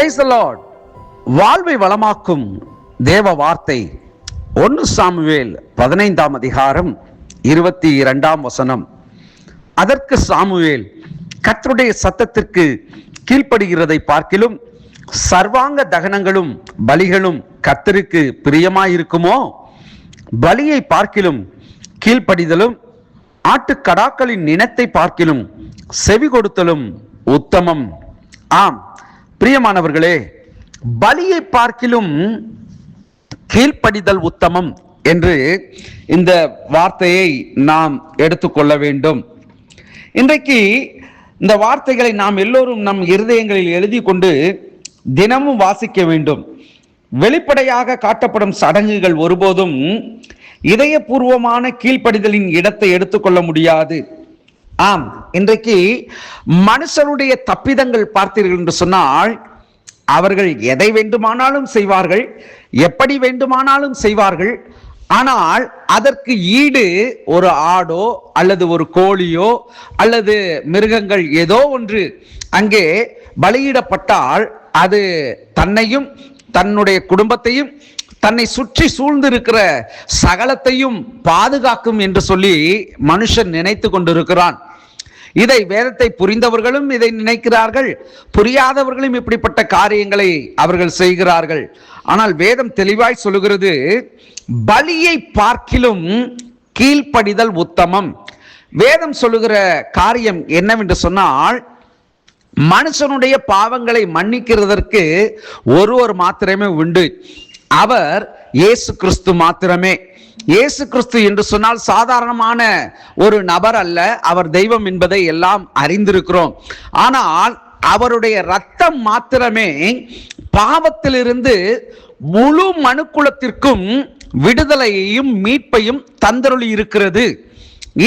Praise the Lord. வாழ்வை வளமாக்கும் தேவ வார்த்தை 1 சாமுவேல் 15ஆம் அதிகாரம் 22ஆம் வசனம். அதற்கு சாமுவேல், கர்த்தருடைய சத்தத்திற்கு கீழ்ப்படுகிறதை பார்க்கிலும் சர்வாங்க தகனங்களும் பலிகளும் கர்த்தருக்கு பிரியமாயிருக்குமோ? பலியை பார்க்கிலும் கீழ்ப்படிதலும் ஆட்டுக்கடாக்களின் நினத்தை பார்க்கிலும் செவி கொடுத்தலும் உத்தமம். ஆம் பிரியமானவர்களே, பலியை பார்க்கிலும் கீழ்ப்படிதல் உத்தமம் என்று இந்த வார்த்தையை நாம் எடுத்துக்கொள்ள வேண்டும். இன்றைக்கு இந்த வார்த்தைகளை நாம் எல்லோரும் நம் இருதயங்களில் எழுதி கொண்டு தினமும் வாசிக்க வேண்டும். வெளிப்படையாக காட்டப்படும் சடங்குகள் ஒருபோதும் இதயபூர்வமான கீழ்ப்படிதலின் இடத்தை எடுத்துக்கொள்ள முடியாது. ஆம், இன்றைக்கு மனுஷருடைய தப்பிதங்கள் பார்த்தீர்கள் என்று சொன்னால், அவர்கள் எதை வேண்டுமானாலும் செய்வார்கள், எப்படி வேண்டுமானாலும் செய்வார்கள். ஆனால் அதற்கு ஈடு ஒரு ஆடோ அல்லது ஒரு கோழியோ அல்லது மிருகங்கள் ஏதோ ஒன்று அங்கே பலியிடப்பட்டால் அது தன்னையும் தன்னுடைய குடும்பத்தையும் தன்னை சுற்றி சூழ்ந்திருக்கிற சகலத்தையும் பாதுகாக்கும் என்று சொல்லி மனுஷன் நினைத்து கொண்டிருக்கிறான். இதை வேதத்தை புரிந்தவர்களும் இதை நினைக்கிறார்கள், புரியாதவர்களும் இப்படிப்பட்ட காரியங்களை அவர்கள் செய்கிறார்கள். ஆனால் வேதம் தெளிவாய் சொல்லுகிறது, பலியை பார்க்கிலும் கீழ்ப்படிதல் உத்தமம். வேதம் சொல்லுகிற காரியம் என்னவென்று சொன்னால், மனுஷனுடைய பாவங்களை மன்னிக்கிறதற்கு ஒருவர் மாத்திரமே உண்டு, அவர் இயேசு கிறிஸ்து மாத்திரமே. இயேசு கிறிஸ்து என்று சொன்னால் சாதாரணமான ஒரு நபர் அல்ல, அவர் தெய்வம் என்பதை எல்லாம் அறிந்திருக்கிறோம். ஆனால் அவருடைய இரத்தம் மாத்திரமே பாவத்திலிருந்து முழு மனுக்குலத்திற்கும் விடுதலையையும் மீட்பையும் தந்தருளி இருக்கிறது.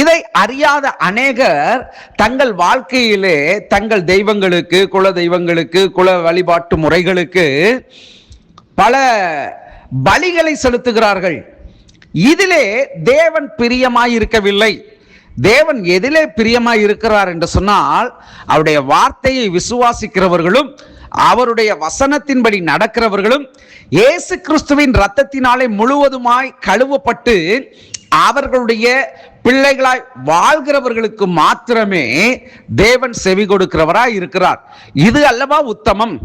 இதை அறியாத அநேகர் தங்கள் வாழ்க்கையிலே தங்கள் தெய்வங்களுக்கு, குல தெய்வங்களுக்கு, குல வழிபாட்டு முறைகளுக்கு பல பலிகளை செலுத்துகிறார்கள். இதிலே தேவன் பிரியமாய் இருக்கவில்லை. தேவன் எதிலே பிரியமாய் இருக்கிறார் என்று சொன்னால், அவருடைய வார்த்தையை விசுவாசிக்கிறவர்களும் அவருடைய வசனத்தின்படி நடக்கிறவர்களும் இயேசு கிறிஸ்துவின் இரத்தத்தினாலே முழுவதுமாய் கழுவப்பட்டு அவர்களுடைய பிள்ளைகளாய் வாழ்கிறவர்களுக்கு மாத்திரமே தேவன் செவி கொடுக்கிறவராய் இருக்கிறார். இது அல்லவா உத்தமம்?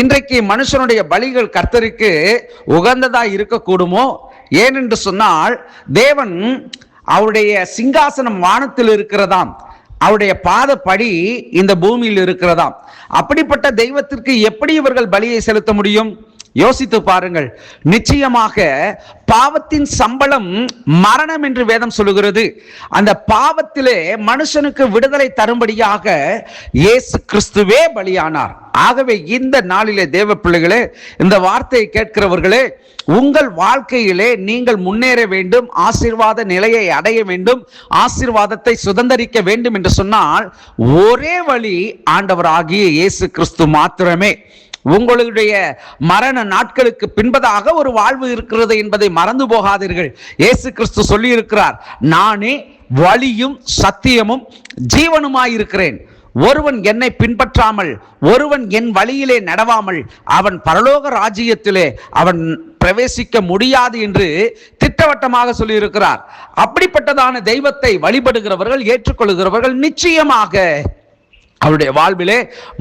இன்றைக்கு மனுஷனுடைய பலிகள் கர்த்தருக்கு உகந்ததாய் இருக்கக்கூடுமோ? ஏனென்று சொன்னால், தேவன் அவருடைய சிங்காசனம் வானத்தில் இருக்கிறதாம், அவருடைய பாதப்படி இந்த பூமியில் இருக்கிறதாம். அப்படிப்பட்ட தெய்வத்திற்கு எப்படி இவர்கள் பலியை செலுத்த முடியும்? யோசித்து பாருங்கள். நிச்சயமாக பாவத்தின் சம்பளம் மரணம் என்று வேதம் சொல்லுகிறது. அந்த பாவத்திலே மனுஷனுக்கு விடுதலை தரும்படியாக இயேசு கிறிஸ்துவே பலியானார். ஆகவே இந்த நாளிலே தேவ பிள்ளைகளே, இந்த வார்த்தையை கேட்கிறவர்களே, உங்கள் வாழ்க்கையிலே நீங்கள் முன்னேற வேண்டும், ஆசீர்வாத நிலையை அடைய வேண்டும், ஆசீர்வாதத்தை சுதந்தரிக்க வேண்டும் என்று சொன்னால் ஒரே வழி ஆண்டவராகிய இயேசு கிறிஸ்து மாத்திரமே. உங்களுடைய மரண நாட்களுக்கு பின்பதாக ஒரு வாழ்வு இருக்கிறது என்பதை மறந்து போகாதீர்கள். இயேசு கிறிஸ்து சொல்லி இருக்கிறார், நானே வழியும் சத்தியமும் ஜீவனுமாயிருக்கிறேன். ஒருவன் என்னை பின்பற்றாமல், ஒருவன் என் வழியிலே நடவாமல் அவன் பரலோக ராஜ்யத்திலே அவன் பிரவேசிக்க முடியாது என்று திட்டவட்டமாக சொல்லி இருக்கிறார். அப்படிப்பட்டதான தெய்வத்தை வழிபடுகிறவர்கள், ஏற்றுக்கொள்கிறவர்கள் நிச்சயமாக அவருடைய வாழ்விலே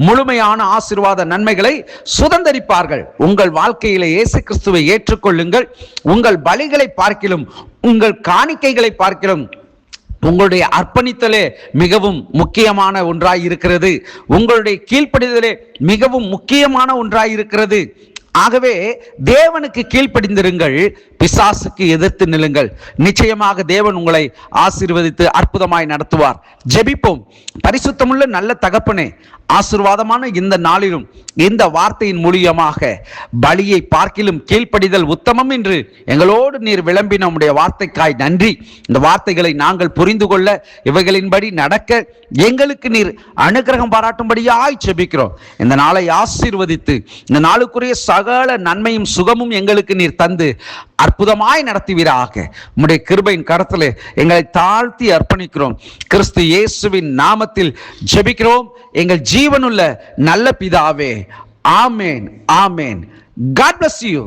முழுமையான ஆசீர்வாத நன்மைகளை சுதந்தரிப்பார்கள். உங்கள் வாழ்க்கையிலே இயேசு கிறிஸ்துவை ஏற்றுக்கொள்ளுங்கள். உங்கள் பலிகளை பார்க்கிலும், உங்கள் காணிக்கைகளை பார்க்கிலும் உங்களுடைய அர்ப்பணித்தலே மிகவும் முக்கியமான ஒன்றாய் இருக்கிறது. உங்களுடைய கீழ்ப்படிதலே மிகவும் முக்கியமான ஒன்றாய் இருக்கிறது. ஆகவே தேவனுக்கு கீழ்ப்படிந்திருங்கள், பிசாசுக்கு எதிர்த்து நில்லுங்கள். நிச்சயமாக தேவன் உங்களை ஆசீர்வதித்து அற்புதமாய் நடத்துவார். ஜெபிப்போம். பரிசுத்தமுள்ள நல்ல தகப்பனே, ஆசீர்வாதமான இந்த நாளிலும் இந்த வார்த்தையின் மூலியமாக பலியை பார்க்கிலும் கீழ்ப்படிதல் உத்தமம் என்று எங்களோடு நீர் விளம்பின உம்முடைய வார்த்தைக்காய் நன்றி. இந்த வார்த்தைகளை நாங்கள் புரிந்து கொள்ள, இவைகளின்படி நடக்க எங்களுக்கு நீர் அனுக்கிரகம் பாராட்டும்படியாய் ஜெபிக்கிறோம். இந்த நாளை ஆசீர்வதித்து இந்த நாளுக்குரிய சகல நன்மையும் சுகமும் எங்களுக்கு நீர் தந்து அற்புதமாய் நடத்துவீராக. உம்முடைய கிருபையின் கரத்திலே எங்களை தாழ்த்தி அர்ப்பணிக்கிறோம். கிறிஸ்து இயேசுவின் நாமத்தில் ஜெபிக்கிறோம் எங்கள் ஜீவனுள்ள நல்ல பிதாவே, ஆமேன், ஆமேன். God bless you.